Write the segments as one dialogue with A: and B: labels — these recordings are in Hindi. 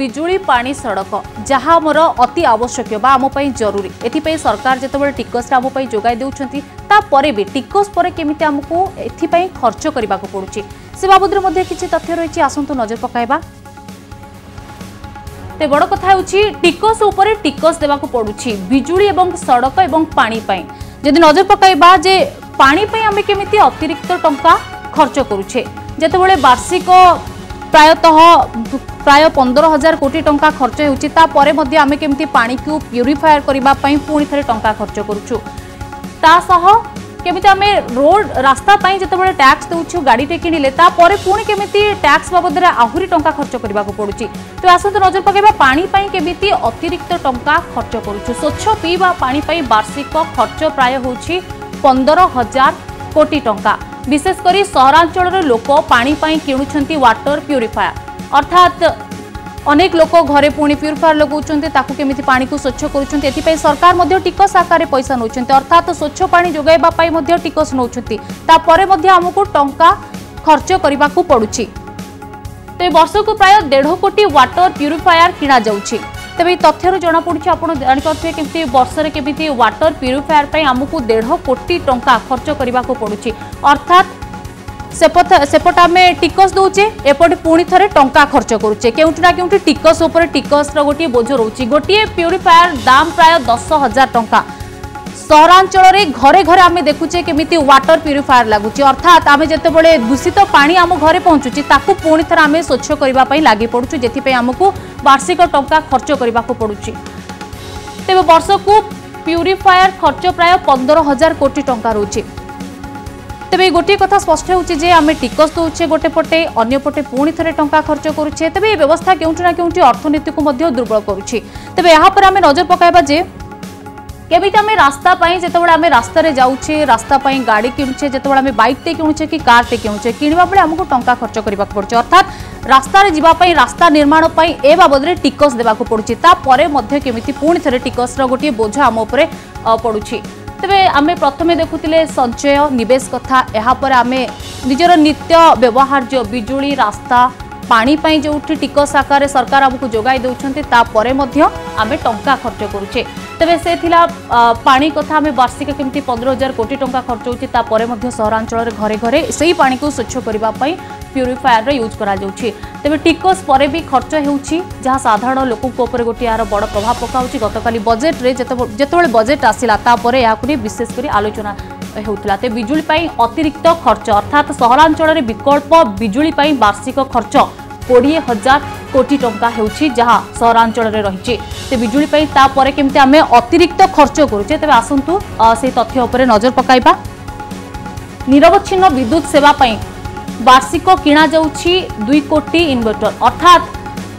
A: बिजुली पानी सड़क जहाँ आमर अति आवश्यक बा आम जरूरी एथि सरकार जितेबाला टिकस आम जोगाई देउछंती तापर भी टिकस पर केमिति आमको एथि खर्च करने को पड़ुछि से बाबद किछि तथ्य रही आसंतु नजर पकाइबा। ते बड़ कथा होछि टिकस ऊपर टिकस देवाक पड़ुछि बिजुली एवं सड़क एवं पानी पई जदि नजर पकाइबा जे पानी पई आमे केमिति अतिरिक्त टंका खर्च करूछे जेतेबेले वार्षिक प्राय 15,000 कोटी टंका खर्च होउछि तापरे मध्ये आमे केमिति पानी को प्यूरिफायर करबा पई पुणी थरे टंका खर्च करूछु ता सह केमिति आमे रोड रास्ता पई जेतेबेले टैक्स दउछु गाड़ी टे किनिले तापरे पुणी केमिति टैक्स बाबद रे आहुरी टंका खर्च करबा को पड़ुछि। तो आसंत नजर पकेबा पानी पई केमिति अतिरिक्त टंका खर्च करूछु स्वच्छ पीवा पानी पई वार्षिक खर्च प्राय होउछि 15,000 कोटी टंका विशेषकर सहरांचल लोक पानी पई किणुछंती वाटर प्यूरिफायर अर्थात अनेक लोक घरे पुणी प्यूरिफायर लगाउछंती ताकू केमिति पानी को स्वच्छ करूछंती एथि सरकार मध्ये टिकस आकार पैसा नउछंती अर्थात स्वच्छ पानी जोगाइबा पई मध्ये टिकस नउछंती तापरे मध्ये हमकु टंका खर्च करबा को पड़ुछि। ते वर्ष को प्राय 1.5 कोटी वाटर प्यूरिफायर किना जाउछि तबे तथ्यर जना पड़ुछि आपण जानि पाथ्वे केमिति वर्ष रे केमिति वाटर प्यूरिफायर पई हमकु 1.5 कोटी टंका खर्च करबा को पड़ुछि अर्थात सेपट आम टिकस दौचे एपटे पुणी थे टंका खर्च करुचे केउठी ना केउठी टिकस उपर टिकस गोटे बोझ रोचे गोटे प्यूरिफायर दाम प्राय 10,000 टंका सहरांचल रे घरे घरे आम देखुचे केमिति वाटर प्यूरिफायर लगुच अर्थात आम जितेबाला दूषित पानी आम घरे पहुंचुची ताकू पुणी थे आम स्वच्छ करने लगी पड़ुछु जेथि आमको वार्षिक टंका खर्च करने को पड़ुछि। तेबे वर्ष को प्यूरिफायर खर्च प्राय 15,000 कोटी टंका रोचे तेबे गोटे कथा स्पष्ट होउछि जे आमे टिकस दउछे गोटे पटे अन्य पटे पुणी थरे टंका खर्च करूछे तेबे व्यवस्था केउठी ना केउठी अर्थनीति को मध्ये दुर्बल करूछि। तेबे यहाँ पर आमे नजर पकाइबा जे केमिति आमे रास्ता पई जेतेबेले आमे रास्ता रे जाउछे रास्ता पई गाड़ी किनुछे जेतेबेले आमे बाइक टे किनुछे कि कार टे किनुछे किनिबा बेले हमको टंका खर्च करबा पड़छ अर्थात रास्ता रे जिबा पई रास्ता निर्माण पई ए बाबद रे टिकस देबा को पड़छि ता परे मध्ये केमिति पुणी थरे टिकस रो गोटे बोझ हम ऊपर पड़ुछि। तेबे आमे प्रथमे देखुतिले संचय निवेश कथा यहाँ पर आमे निजर नित्य व्यवहार्य बिजुली रास्ता पानी पई जोठी टिकस आकार सरकार हमको जोगाई दउछंती ता परे मध्ये आमे टंका खर्च करूचे तेबे से थिला पानी कथा आमे वार्षिक केमती 15,000 कोटी टंका खर्च होची ता परे मध्ये सहरांचल रे घरे घरे सही पानी को स्वच्छ करबा पई प्यूरिफायर रे यूज करा जाउची तेबे टिकस परे भी खर्च हेउची जहाँ साधारण लोक ऊपर गोटे यार बड़ प्रभाव पकाउची गतकाली बजेट रे जेतेबेले बजेट आसिला ता परे याकुनी विशेष करी आलोचना हेउतला ते बिजुली पई अतिरिक्त खर्च अर्थात सहरांचल रे विकल्प बिजुली पई वार्षिक खर्च 20,000 कोटी टंका हेउची जहाँ सहरांचल रे रहिची ते बिजुली पई ता परे केमते आमे अतिरिक्त खर्च करूचे तेबे आसंतु से तथ्य ऊपर नजर पकाइबा। निरवच्छिन्न विद्युत सेवा पई वार्षिक किणा जाउछि 2 कोटी इन्वर्टर अर्थात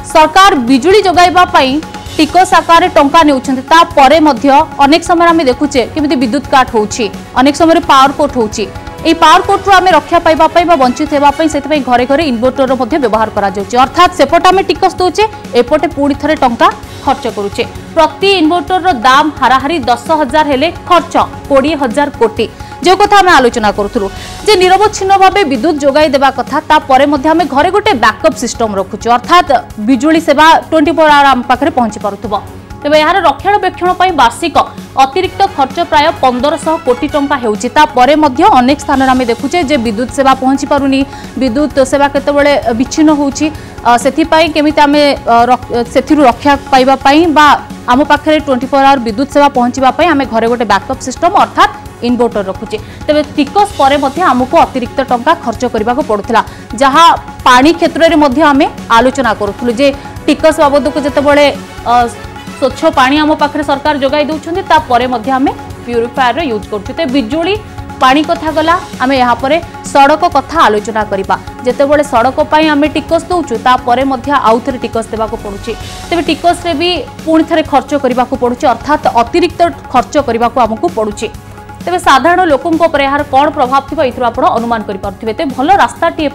A: सरकार बिजुली जोगाइबा पई टिकस आकार टंका नेउछन्ते ता परे मध्ये अनेक समय आमे देखुचे केमिति विद्युत काट होउछि अनेक समय पावर कट होउछि ए पावर कट रु आमे रक्षा पाइबा पई बा वंचित हेबा पई सेति पई घरे घरे इन्वर्टर मध्ये व्यवहार करा जाउछि अर्थात सेपट आमे टिकस दोचे एपटे पुणी थरे टंका खर्च करूचे प्रति इन्वर्टर रो दाम हाराहारी 10,000 हेले खर्च 20,000 कोटी जो कथा आम आलोचना करूँ जे निरवच्छिन्न भाव विद्युत जोगाई देवा कथा तापर आम घरे गोटे बैकअप सिस्टम रखुचु अर्थात बिजुली सेवा 24 आवर आम पाखे पहुंची पारुथबो तेबे यार रक्षणाबेक्षण पई वार्षिक अतिरिक्त खर्च प्राय 1500 कोटी टंका हेउची तापर अनेक स्थान आम देखुचे जे विद्युत सेवा पहुंची पारुनी विद्युत सेवा केतेबेले विच्छिन्न होउची सेथिपाई केमिति आमे सेथिरु रक्षा पाइबा पई बा आम पाखे 24 आवर विद्युत सेवा पहुंचीबा पई आमे घरे गोटे बैकअप सिस्टम अर्थात इन्वर्टर रखुचे तेबे टिकस परे मध्ये हमको अतिरिक्त टंका खर्च करबा को पड़ुथला जहाँ पानी क्षेत्र रे मध्ये आमे आलोचना करूथुलु जे टिकस बाबद को जेतेबेले स्वच्छ पानी आम पाखे सरकार जोगाई दउछन्ती ता परे मध्ये आमे प्यूरिफायर रे यूज करछु ते बिजुली पानी कथा गला आमे यहाँ पर सड़क कथा आलोचना करिबा जेतेबेले सड़क पई आमे टिकस दउछु ता परे मध्ये आउ थरे टिकस देबा को पड़ुछि तेबे टिकस रे भी पुणी थरे खर्च करबा को पड़ुछि अर्थात अतिरिक्त खर्च करबा को हमकु पड़ुछि तेबे साधारण लोकों पर यार कौन प्रभाव थी ये आप अनुमान करें भल रास्ताटे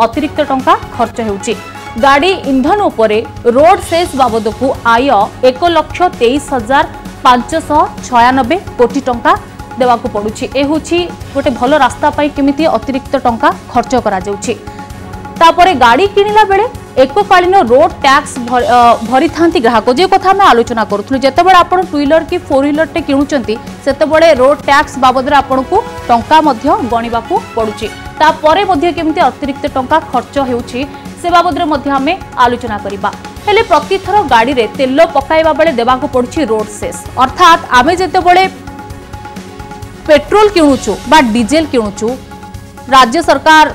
A: अतिरिक्त टंका खर्च होउछि गाड़ी इंधन उपरे रोड सेस बाबद को आय 1,23,596 कोटी टंका देवा को पड़ुछि ए होछि गोटे भल रास्ता पाई केमिति अतिरिक्त टंका खर्च करा जाउछि तापरे गाड़ी किनिला बेले एककालीन रोड टैक्स भरी था ग्राहक जो कथा आम आलोचना करूँ जिते बड़े आप 2 व्हीलर कि 4 व्हीलर टे किणुंट से रोड टैक्स बाबद आपन को टंका गणवा पड़ुची केमती अतिरिक्त टंका खर्च होउची से बाबद आम आलोचना करबा हेले प्रतिथर गाड़ी रे तेल पकाइबा बेले देबाको पड़ुची रोड सेस अर्थात आमे जेते बड़े पेट्रोल किणुचु बा डीजेल किणुचु राज्य सरकार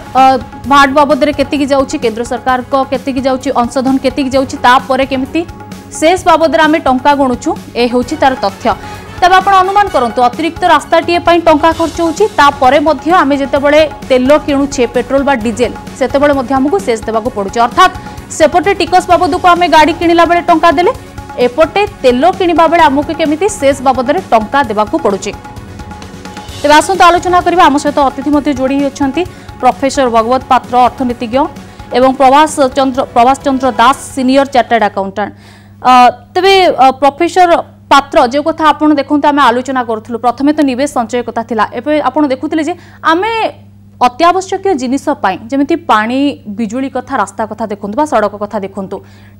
A: भाट बाबद केतिकी जाउची केंद्र सरकार को केतिकी जाउची अंशधन केतिकी जाउची तापरे केमिति शेष बाबद आमे टंका गणुचु ए होउची तार तथ्य तब आपण अनुमान करंतु अतिरिक्त रास्ताटीए पई टंका खर्च होउची तापरे मध्य आमे जेतेबेले तेल किणुछे पेट्रोल बा डीजेल सेतेबेले मध्य हमकु शेष देबाको पड़ुची अर्थात सेपटे टिकस बाबद को आमे गाड़ी किनिला बेले टंका देले एपटे तेल किनिबा बेले हमकु केमिति शेष बाबद रे टंका देबाको पड़ुची तेज आसत आलोचना करबा आम सहित अतिथि मध्य जोड़ी होती प्रोफेसर भगवत पात्र अर्थनीतिज्ञ एवं प्रभास चंद्र दास सीनियर चार्टर्ड अकाउंटेंट तेबे प्रोफेसर पात्र जो कथा आपन देखते आम आलोचना करूँ प्रथमे तो निवेश संचय कथा थिला एबे आपन देखुथिले जे आमे अत्यावश्यक जिनिस जमी पानी बिजुली कथा रास्ता कथा देखु सड़क कथा देखु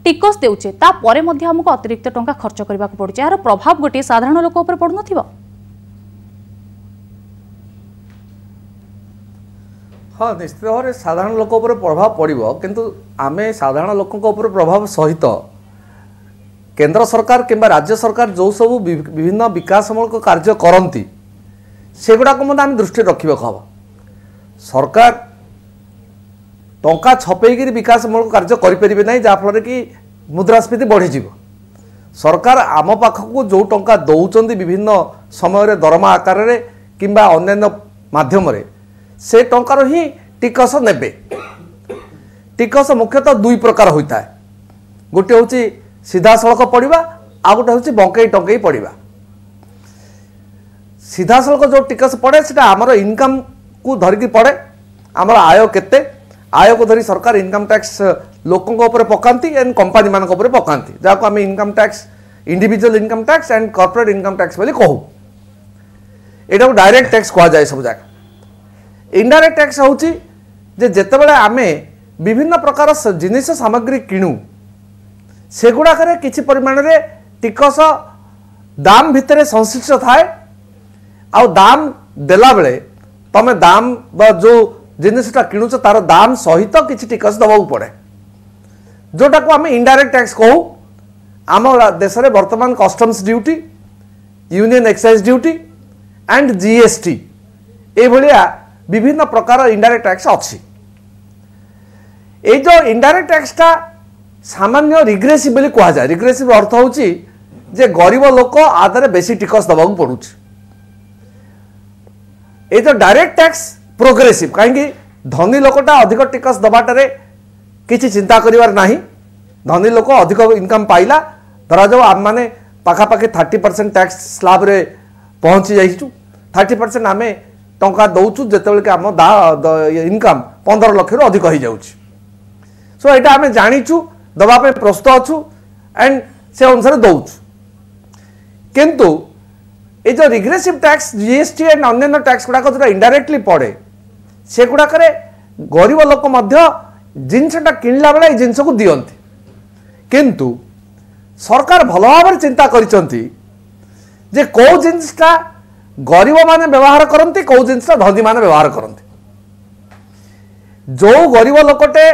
A: टिकस देउचे तापर हमको अतिरिक्त टंका खर्च करने को पड़ुचे यार प्रभाव गोटे साधारण लोक उपर पड़ु नथिबो
B: हाँ निश्चित भाव में साधारण लोक उपर प्रभाव पड़ो किंतु आमे साधारण लोक प्रभाव सहित केंद्र सरकार किंबा राज्य सरकार जो सब विभिन्न विकासमूलक कार्य करती सेगुड़ाक आम दृष्टि रखा हम सरकार टंका छपेक विकासमूलक कार्य करें ना जहाँफल कि मुद्रास्फीति बढ़ीज सरकार आम पाखक जो टंका दौरान विभिन्न समय दरमा आकार किंबा अन्य माध्यम से टंकार ही टिकस नेबे टिकस मुख्यतः 2 प्रकार होता है गोटे हूँ सीधा सड़क पड़ा आ गोटे हूँ बंकई टंकई पड़ा सीधा सड़क जो टिकस पड़े से आमर इनकम को धरिकी पड़े आमर आय केते आय को धरी सरकार इनकम टैक्स लोकों ऊपर पकाती एंड कंपनी मान पकाती जहाँ आम income tax individual income tax and corporate income tax बोली कहू यहाँ डायरेक्ट टैक्स कह जाए सब जगह इनडायरेक्ट टैक्स हूँ जितेबाला आमे विभिन्न प्रकार जिनिस सामग्री किणु सेगुड़ाक किसी परिमाण रे टिकस दाम भितर संश्लिष्ट थाए आ दाम देला बेले तमे दाम जो जिनिसटा किणुच तार दाम सहित किसी टिकस दबाक पड़े जोटा को आम इनडायरेक्ट टैक्स कहू आम देश में वर्तमान customs duty union excise duty and GST ये विभिन्न प्रकार इनडायरेक्ट टैक्स अच्छी ये जो इनडायरेक्ट टैक्सटा सामान्य रिग्रेसिव बोली कह जाए रिग्रेसिव अर्थ हूँ जे गरीब लोक आदरे बेसी टिकस दबाक पड़ू ये जो डायरेक्ट टैक्स प्रोग्रेसिव कहीं धनी लोकटा अधिक टिकस दबाटे किसी चिंता करिवार नाही धनी लोक अधिक इनकम पाइला धरा जाओ आम मैंने पाखापाखि 30% टैक्स स्लाब रे पहुँची जाइछु 30% आम टंका दौचु जिते कि आम इनकम 15 लाख रु अधिक हो जाउछि सो यहाँ आम जाचु दवाई प्रस्तुत अच्छु एंड से अनुसार दौचु किंतु ये जो रिग्रेसिव टैक्स जीएसटी एंड अन्य टैक्स गुड़ाक जो इनडायरेक्टली पड़े से गुड़ाक गरीब लोक जिनसटा किणला बेले जिनस को दियंती किंतु सरकार भल भाव चिंता करिसंती जे कौ जिनसटा गरीब माने व्यवहार करती कौ जिनसटा धनी माने व्यवहार करती जो गरीब लोकटे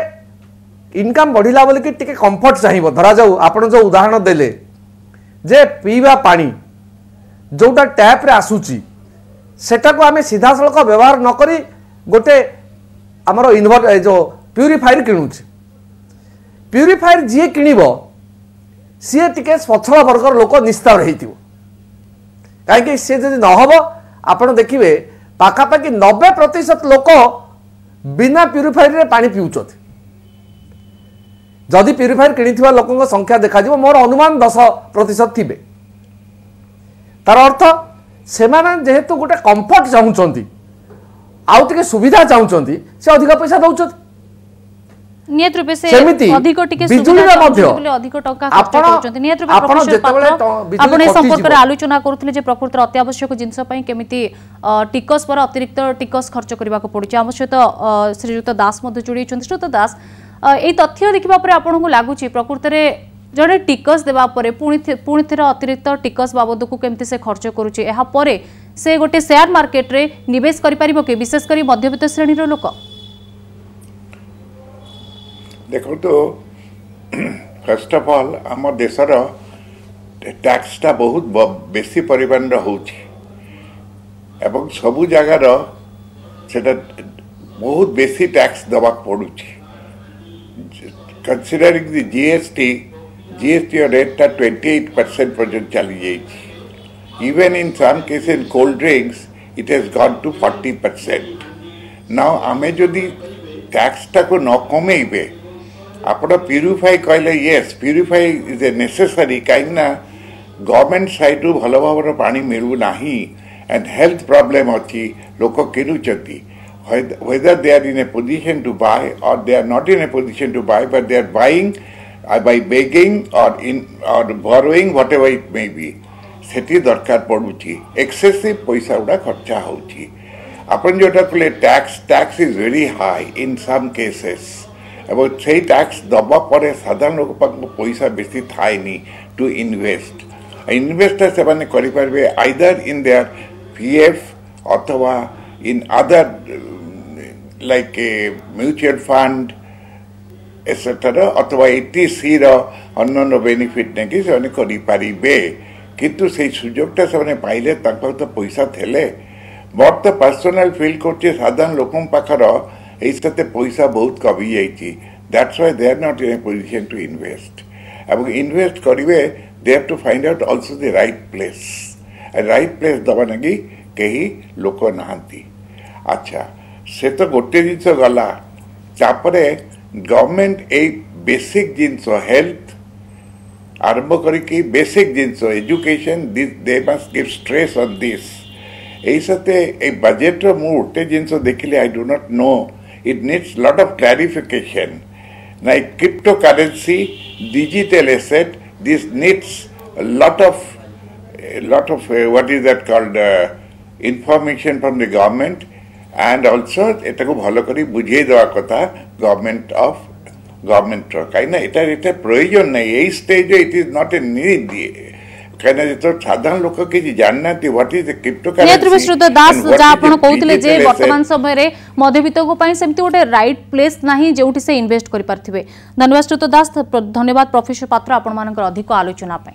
B: इनकम बढ़िला बोल कि टिके कंफर्ट चाहिए धरा जाऊ आपण जो उदाहरण देले जे पीवा पानी जोटा टैप रे आसुची सेटा को आमे सीधा सड़क व्यवहार न करी गोटे आमर इनवर्ट जो प्यूरीफायर किणुचे प्यूरीफायर जी किणव सी टिके स्वच्छल वर्गर लोक निस्तार हो कहीं सी जब नहब आप देखिए पाखापाखि 90% लोक बिना प्यूरीफायर रे पानी पिउछथि जदि प्यूरीफायर किणिथिबा लोकंक संख्या देखा जिवो मोर अनुमान 10% थिबे तार अर्थ से जेहेतु गोटे कंफर्ट चाहूँगी आउ टिके सुविधा चाहूँगी से अधिक पैसा दौरान
A: नियत रूपे से अधिक टिके सुविधा बोले अधिक टंका खर्च करछन्ती नियत रूपे प्रोफेसर पात्र आपण ए संपर्क रे आलोचना करूथले जे प्रकृति अत्यावश्यक जिंस पई केमिति टिकस पर अतिरिक्त टिकस खर्च करबा को पड़ुची हम सहित श्रीयुत दास मध्ये जोड़ी छथि श्रीयुत दास ए तथ्य देखा आपन को लगुच प्रकृत में जड़े टिकस देवा पुणी थे अतिरिक्त टिकस बाबद को केमती से खर्च करुचे से गोटे शेयर मार्केट रे निवेश करि परिबो कि विशेषकर मध्यवित्त श्रेणी रो लोक
C: देखो तो फर्स्ट ऑफ ऑल आम देशर टैक्सटा बहुत बेसी परिमाण होउछि एवं सबु जगार सेटा बहुत बेसी टैक्स दबा पड़ुछि कंसीडरिंग द जीएसटी रेट 28% पर्यंत चली जाइछि even in some case in cold drinks it has gone to 40%। Now आमे जदि टैक्स टा को न कमेबे आपण प्यूरिफाई कहले yes purify is a necessary कहीं गवर्नमेंट साइड भल भाव पानी मिलू नाही एंड हेल्थ प्रॉब्लम अच्छी लोक किनुचंती whether they are in a position to buy or they are not in a position to buy but they are buying by begging or borrowing whatever it may be सेठी दरकार पड़ुची एक्सेसिव पैसा गुड़ा खर्चा होची अपन जोटा कहले tax is very high in some cases एवं से टैक्स दबा पर साधारण लोक पाक पैसा बेसी थाएनी टू इन्वेस्ट से माने करि परबे आइदर इन देयर पीएफ अथवा in other like mutual fund etcetera अथवा एटीसी रो अन्य बेनिफिट नेकी से करि परिबे किंतु से सुजोगटा से पाइले तांको तो पैसा थेले बट तो पर्सनल फील करछे साधारण लोकम पाखर एसते पैसा बहुत कमी जाइछि that's why they are not in a position to invest अब इन्वेस्ट करिवे they have to find out also the right place दबा नगी कहीं लोक नहांती अच्छा से तो गोटे जिनस गला तापरे गवर्नमेंट ए बेसिक जिनस हेल्थ आरंभ करिकी बेसिक जिनस education they must give stress on this ऐसते ए बजेट रो मु उठे जिनस देखिले I do not know it needs lot of clarification like cryptocurrency digital asset this needs lot of what is that called information from the government and also एटा को भलो करी बुझे देवा कथा गवर्नमेंट कहीं एटा प्रयोजन नहीं यही stage it is not a need कहीं तो साधारण लोक कि जानना व्हाट इज
A: क्रिप्टोकरेंसी दास जा आपण कहउतले जे वर्तमान समय रे मध्यवित्त को पई सेमति गोटे राइट प्लेस नाही जेउठी से इन्वेस्ट करि परथिबे। धन्यवाद श्रीयुत दास, धन्यवाद प्रोफेसर पात्र आपण मानकर अधिक आलोचना पई।